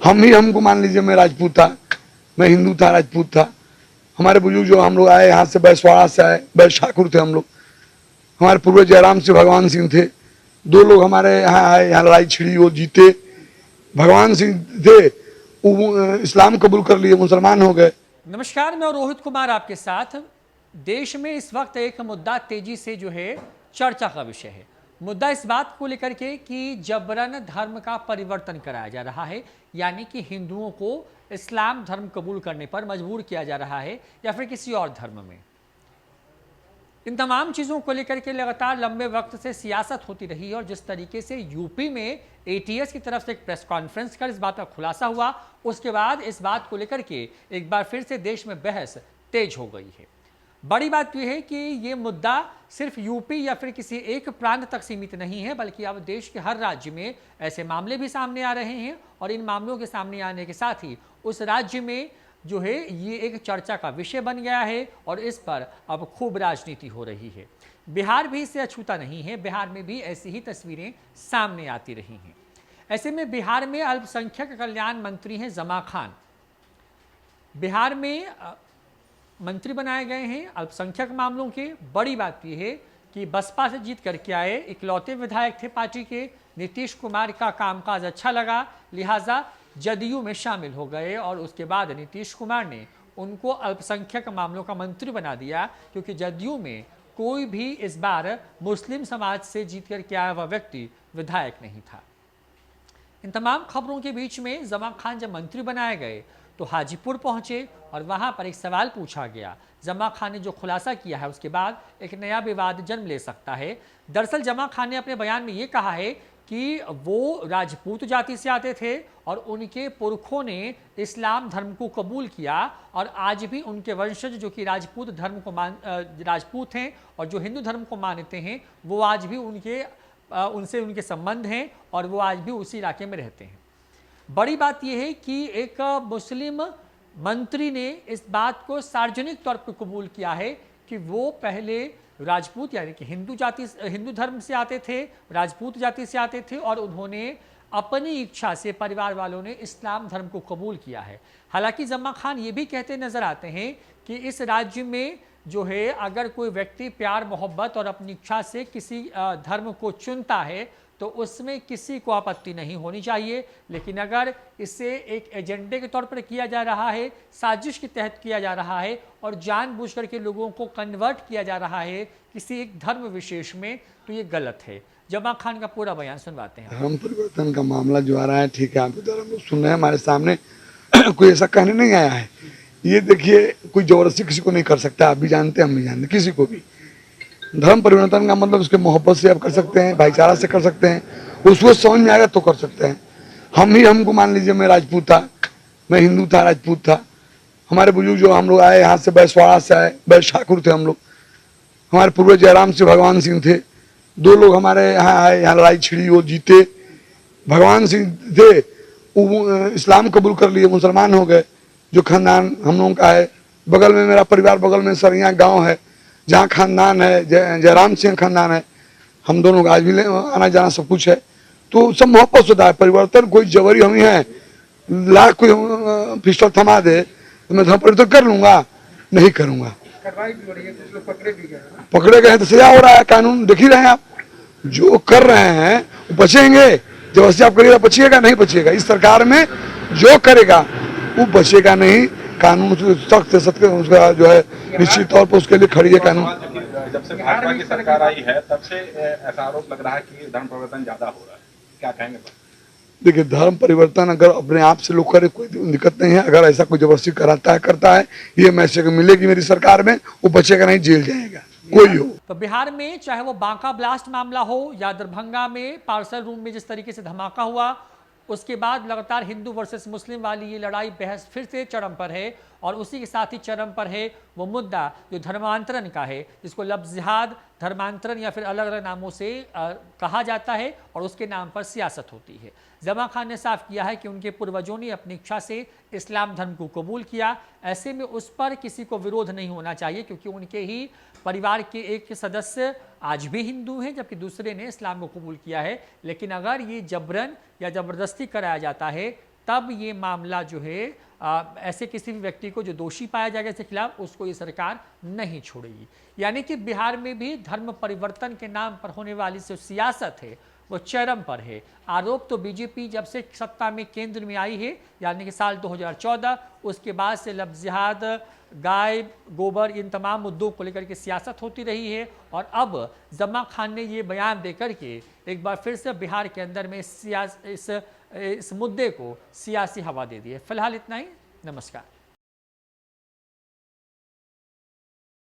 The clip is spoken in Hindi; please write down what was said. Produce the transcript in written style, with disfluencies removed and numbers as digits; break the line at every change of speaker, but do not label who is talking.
हमको मान लीजिए, मैं राजपूत था, मैं हिंदू था, राजपूत था। हमारे बुजुर्ग जो हम लोग आए यहाँ से, बैसवाड़ा से आए, बैस ठाकुर थे हम लोग। हमारे पूर्वज जयराम से भगवान सिंह थे। दो लोग हमारे यहाँ आए, यहाँ लड़ाई छिड़ी, वो जीते। भगवान सिंह थे, वो इस्लाम कबूल कर लिए, मुसलमान हो गए।
नमस्कार, मैं रोहित कुमार आपके साथ। देश में इस वक्त एक मुद्दा तेजी से जो है चर्चा का विषय है। मुद्दा इस बात को लेकर के कि जबरन धर्म का परिवर्तन कराया जा रहा है, यानी कि हिंदुओं को इस्लाम धर्म कबूल करने पर मजबूर किया जा रहा है या फिर किसी और धर्म में। इन तमाम चीज़ों को लेकर के लगातार लंबे वक्त से सियासत होती रही और जिस तरीके से यूपी में एटीएस की तरफ से एक प्रेस कॉन्फ्रेंस कर इस बात का खुलासा हुआ, उसके बाद इस बात को लेकर के एक बार फिर से देश में बहस तेज हो गई है। बड़ी बात यह है कि ये मुद्दा सिर्फ यूपी या फिर किसी एक प्रांत तक सीमित नहीं है, बल्कि अब देश के हर राज्य में ऐसे मामले भी सामने आ रहे हैं और इन मामलों के सामने आने के साथ ही उस राज्य में जो है ये एक चर्चा का विषय बन गया है और इस पर अब खूब राजनीति हो रही है। बिहार भी इससे अछूता नहीं है, बिहार में भी ऐसी ही तस्वीरें सामने आती रही हैं। ऐसे में बिहार में अल्पसंख्यक कल्याण मंत्री हैं जमा खान। बिहार में मंत्री बनाए गए हैं अल्पसंख्यक मामलों के। बड़ी बात यह है कि बसपा से जीत करके आए इकलौते विधायक थे पार्टी के। नीतीश कुमार का कामकाज अच्छा लगा, लिहाजा जदयू में शामिल हो गए और उसके बाद नीतीश कुमार ने उनको अल्पसंख्यक मामलों का मंत्री बना दिया, क्योंकि जदयू में कोई भी इस बार मुस्लिम समाज से जीत कर के आया हुआ व्यक्ति विधायक नहीं था। इन तमाम खबरों के बीच में जमा खान जब मंत्री बनाए गए तो हाजीपुर पहुंचे और वहां पर एक सवाल पूछा गया। जमा खान ने जो खुलासा किया है उसके बाद एक नया विवाद जन्म ले सकता है। दरअसल जमा खान ने अपने बयान में ये कहा है कि वो राजपूत जाति से आते थे और उनके पुरखों ने इस्लाम धर्म को कबूल किया और आज भी उनके वंशज जो कि राजपूत धर्म को राजपूत हैं और जो हिंदू धर्म को मानते हैं, वो आज भी उनसे उनके संबंध हैं और वो आज भी उसी इलाके में रहते हैं। बड़ी बात यह है कि एक मुस्लिम मंत्री ने इस बात को सार्वजनिक तौर पर कबूल किया है कि वो पहले राजपूत यानी कि हिंदू धर्म से आते थे, राजपूत जाति से आते थे और उन्होंने अपनी इच्छा से परिवार वालों ने इस्लाम धर्म को कबूल किया है। हालांकि जमा खान ये भी कहते नजर आते हैं कि इस राज्य में जो है अगर कोई व्यक्ति प्यार मोहब्बत और अपनी इच्छा से किसी धर्म को चुनता है तो उसमें किसी को आपत्ति नहीं होनी चाहिए, लेकिन अगर इसे एक एजेंडे के तौर पर किया जा रहा है, साजिश के तहत किया जा रहा है और जानबूझ करके लोगों को कन्वर्ट किया जा रहा है किसी एक धर्म विशेष में, तो ये गलत है। जमा खान का पूरा बयान सुनवाते हैं।
धर्म परिवर्तन का मामला जो आ रहा है, ठीक है, आप इधर सुन रहे हैं हमारे सामने। कोई ऐसा कहने नहीं आया है। ये देखिए, कोई जबरदस्ती किसी को नहीं कर सकता, आप भी जानते हैं, हम भी जानते, किसी को भी। धर्म परिवर्तन का मतलब उसके मोहब्बत से आप कर सकते हैं, भाईचारा से कर सकते हैं, उसको समझ में आएगा तो कर सकते हैं। हमको मान लीजिए, मैं राजपूत था, मैं हिंदू था, राजपूत था। हमारे बुजुर्ग जो हम लोग आए यहाँ से, बैसवाड़ा से आए, बैस ठाकुर थे हम लोग। हमारे पूर्वज जयराम से भगवान सिंह थे। दो लोग हमारे यहाँ आए, यहाँ लड़ाई छिड़ी, वो जीते। भगवान सिंह थे, वो इस्लाम कबूल कर लिए, मुसलमान हो गए। जो खानदान हम लोगों का है, बगल में मेरा परिवार, बगल में सरिया गांव है जहाँ खानदान है, जयराम सिंह खानदान है। हम दोनों का आज भी आना जाना सब कुछ है, तो सब मोहब्बत से होता है। परिवर्तन कोई जबरी हम ही है, लाख कोई पिस्टल थमा दे तो मैं धर्म परिवर्तन कर लूंगा, नहीं करूंगा। पकड़े गए तो सजा हो रहा है, कानून देख ही रहे हैं आप। जो कर रहे हैं वो बचेंगे, जबरदस्ती आप करिएगा बचिएगा, नहीं बचिएगा। इस सरकार में जो करेगा वो बचेगा नहीं। कानून सख्त से सख्त उसका जो है निश्चित तौर पर उसके लिए खड़ी है कानून।
जब से भाजपा की सरकार आई है तब से ऐसा आरोप लग रहा है कि धर्म परिवर्तन ज्यादा हो रहा है, क्या कहेंगे?
देखिए, धर्म परिवर्तन अगर अपने आप से लोग करे कोई दिक्कत नहीं है। अगर ऐसा कोई जबरदस्ती कराता है, करता है, ये मैसेज मिलेगी मेरी सरकार में, वो बचेगा नहीं, जेल जाएगा कोई हो।
तो बिहार में चाहे वो बांका ब्लास्ट मामला हो या दरभंगा में पार्सल रूम में जिस तरीके से धमाका हुआ, उसके बाद लगातार हिंदू वर्सेस मुस्लिम वाली ये लड़ाई बहस फिर से चरम पर है और उसी के साथ ही चरम पर है वो मुद्दा जो धर्मांतरण का है, जिसको लफ्ज़ जिहाद, धर्मांतरण या फिर अलग अलग नामों से कहा जाता है और उसके नाम पर सियासत होती है। जमा खान ने साफ किया है कि उनके पूर्वजों ने अपनी इच्छा से इस्लाम धर्म को कबूल किया, ऐसे में उस पर किसी को विरोध नहीं होना चाहिए, क्योंकि उनके ही परिवार के एक सदस्य आज भी हिंदू हैं जबकि दूसरे ने इस्लाम को कबूल किया है। लेकिन अगर ये जबरन या ज़बरदस्ती कराया जाता है तब ये मामला जो है ऐसे किसी भी व्यक्ति को जो दोषी पाया जाएगा इसके खिलाफ, उसको ये सरकार नहीं छोड़ेगी। यानी कि बिहार में भी धर्म परिवर्तन के नाम पर होने वाली जो सियासत है वो चरम पर है। आरोप तो बीजेपी जब से सत्ता में केंद्र में आई है, यानी कि साल 2014, उसके बाद से लफ्ज़ जिहाद, गाय गोबर, इन तमाम मुद्दों को लेकर के सियासत होती रही है। और अब जमा खान ने ये बयान देकर के एक बार फिर से बिहार के अंदर में इस मुद्दे को सियासी हवा दे दी है। फिलहाल इतना ही, नमस्कार।